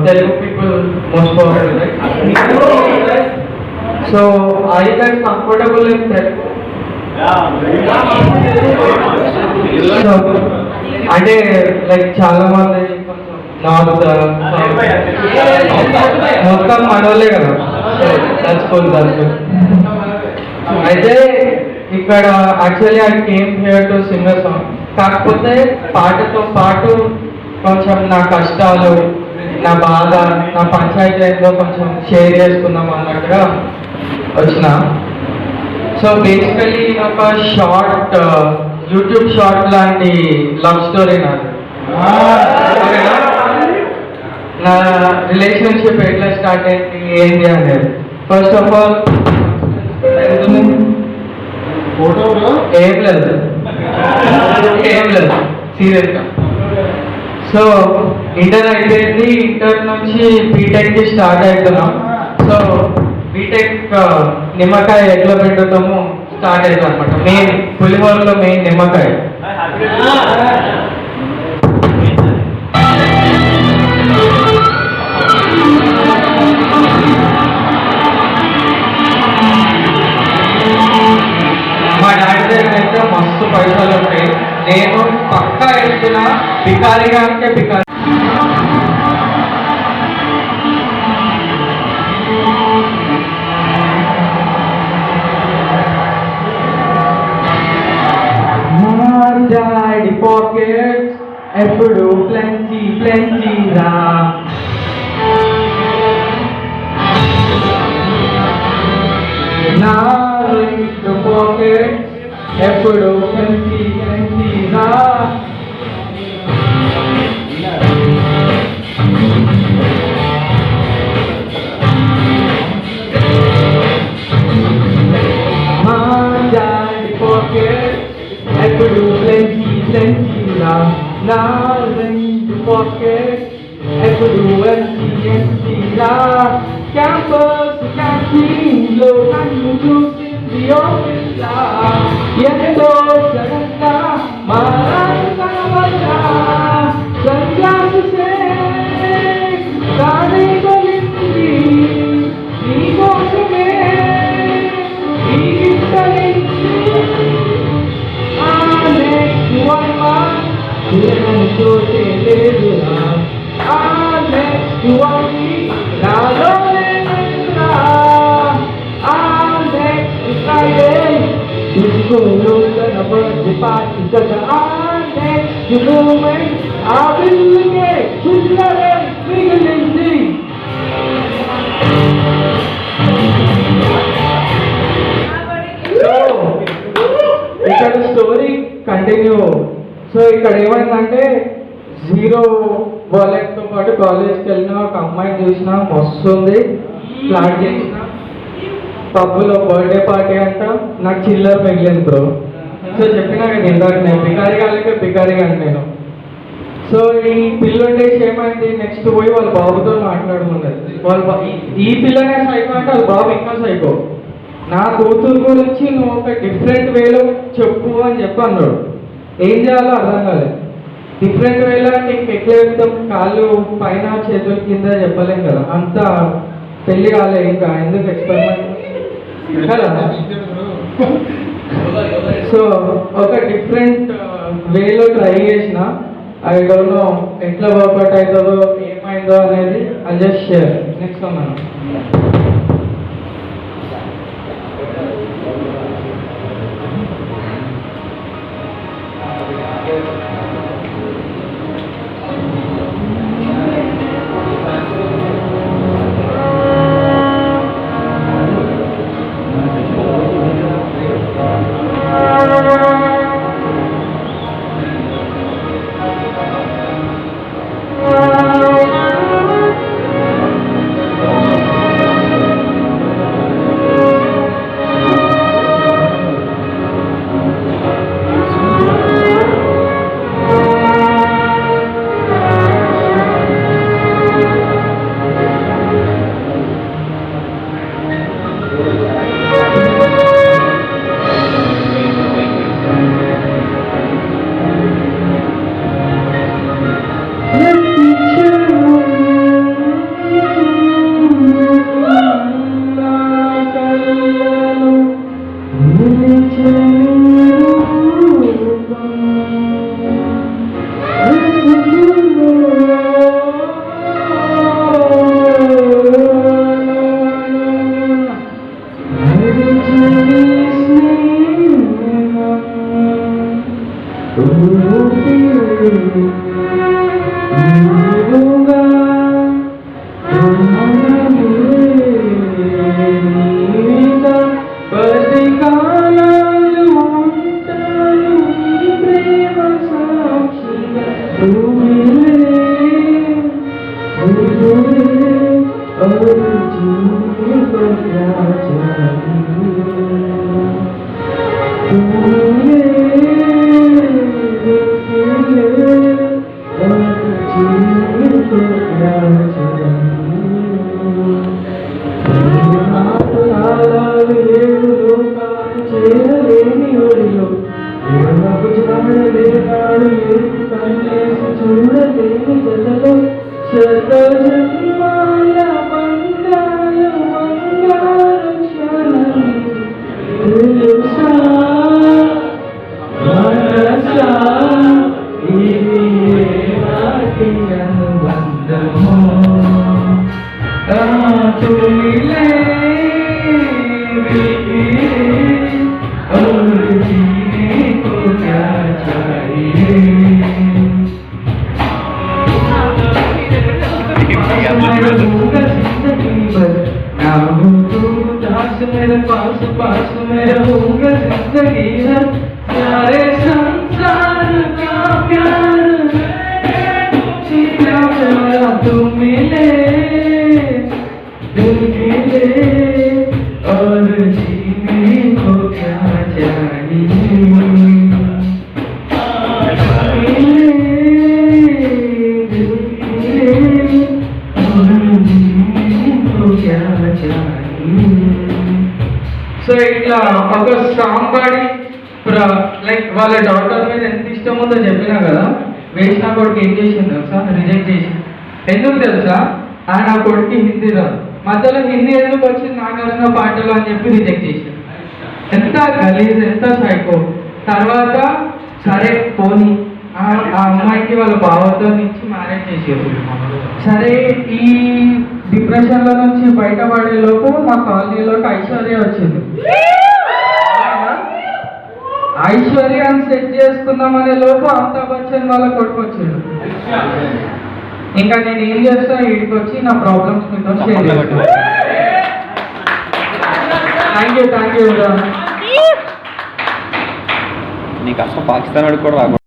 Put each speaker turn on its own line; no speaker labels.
Telugu people most probably, right? So, are you guys comfortable in Telugu? So, అంటే like చాలా మంది north మొత్తం మనోళ్ళే కదా. దట్స్ అయితే ఇక్కడ actually I came here to sing a song. కాకపోతే పాటతో పాటు కొంచెం నా కష్టాలు, నా బాధ, నా పంచాయతీ ఏందో కొంచెం షేర్ చేసుకుందాం అన్నట్టుగా వచ్చిన. సో బేసికలీ ఒక షార్ట్ యూట్యూబ్ షార్ట్ లాంటి లవ్ స్టోరీ నాది. నా రిలేషన్షిప్ ఎట్లా స్టార్ట్ అయింది ఏంటి అనేది. ఫస్ట్ ఆఫ్ ఆల్ ఏం లేదు సీరియస్గా. సో ఇంటర్ అయిపోయింది. ఇంటర్ నుంచి బీటెక్కి స్టార్ట్ అవుతున్నాం. సో బీటెక్ నిమ్మకాయ ఎట్లా పెట్టుతామో స్టార్ట్ అవుతుంది అనమాట. మెయిన్ పులిహోరలో మెయిన్ నిమ్మకాయ. మా డాడీ దగ్గర అయితే మస్తు పైసలు ఉంటాయి. నేను పక్కా వెళ్తున్నా బికారిగా అంటే బికారి. డాడీ పాకెట్స్ ఎప్పుడు ప్లెంటీ ప్లెంటీరా. నా రెండు పాకెట్స్ ఎప్పుడు ప్లెంటీ ప్లెంటీరా. మా డాడీ పాకెట్స్ ఎప్పుడు ప్లెంటీ ప్లెంటీరా. నా రెండు పాకెట్స్ ఎప్పుడు ఎంటీ ఎంటీరా. క్యాంపస్ క్యాంటీన్లో నన్ను చూసింది ఓ పిల్ల. ఎంతో సడన్గా మారాల్సిన సంజాసే కానీ కొలింది నీకోసమే ఈ గిట్టలింది. చూసే లేదురా ఆ నెక్స్ట్ వన్ నాలోనే ఆ నెక్స్ట్ ఫ్రైడే చూసుకోలు తన బర్త్డే పార్టీ కదా. ఆ నెక్స్ట్ మూమెంట్ ఆ బిల్లుకే చిల్లరే మిగిలింది. ఇక్కడ స్టోరీ కంటిన్యూ. సో ఇక్కడ ఏమైందంటే జీరో వాలెట్తో పాటు కాలేజ్కి వెళ్ళిన ఒక అమ్మాయిని చూసిన వస్తుంది. ఫ్లాట్ చేసిన పబ్బులో బర్త్డే పార్టీ అంట. నాకు చిల్లర మిగిలింది బ్రో. సో చెప్పినా కదా ఇందాక నేను బికారిగా నేను. సో ఈ పిల్లుండేసి ఏమైంది నెక్స్ట్ పోయి వాళ్ళ బాబుతో మాట్లాడుకున్నది. ఈ పిల్లనే సైకో అంటే వాళ్ళ బాబు ఇంకా సైకో. నా కూతురు గురించి నువ్వు ఒక డిఫరెంట్ వేలో చెప్పు అని చెప్పి అన్నాడు. ఏం చేయాలో అర్థం కాలేదు. డిఫరెంట్ వేలో అంటే ఎట్లా చెప్తాం? కాళ్ళు పైన చేతుల కింద చెప్పలేం కదా. అంత పెళ్లి కాలే ఇంకా ఎందుకు ఎక్స్పెరిమెంట్ కదా. సో ఒక డిఫరెంట్ వేలో ట్రై చేసిన. ఐ డోంట్ నో ఎట్లా వర్కౌట్ అవుతుందో ఏమైందో అనేది ఐ జస్ట్ షేర్. నెక్స్ట్ ఉన్నాను. दास मेरे पास में रहूंगा जिंदगी भर प्यारे संसार का प्यार जीना मेरा तू मिले दिल मिले और जीने को क्या चाहिए సో ఇట్లా ఒక సాంగ్ పాడి లైక్ వాళ్ళ డాక్టర్ మీద ఎంత ఇష్టం ఉందో చెప్పినా కదా, వేసిన కొడుకు ఏం చేసింది తెలుసా, రిజెక్ట్ చేసి. ఎందుకు తెలుసా, ఆయన ఆ కొడుకు హిందీ రాదు, మధ్యలో హిందీ ఎందుకు వచ్చింది నాకు వచ్చిన పాటలు అని చెప్పి రిజెక్ట్ చేసింది. ఎంత గలీజ్, ఎంత సైకో. తర్వాత సరే పోనీ ఆ అమ్మాయికి వాళ్ళ బావతో నుంచి మ్యారేజ్ చేసారు. సరే ఈ డిప్రెషన్లో నుంచి బయటపడే లోపు మా కాలనీలోకి ఐశ్వర్య వచ్చింది. ఐశ్వర్యాన్ని సెట్ చేసుకుందామనే లోపు అమితాబ్ బచ్చన్ వాళ్ళ కొడుకు వచ్చాడు. ఇంకా నేను ఏం చేస్తా, వీడికి వచ్చి నా ప్రాబ్లమ్స్ మీతో షేర్ చేస్తాను. Thank you.
నీ కష్టం పాకిస్తాన్ వాడికి కూడా రాకూడదు.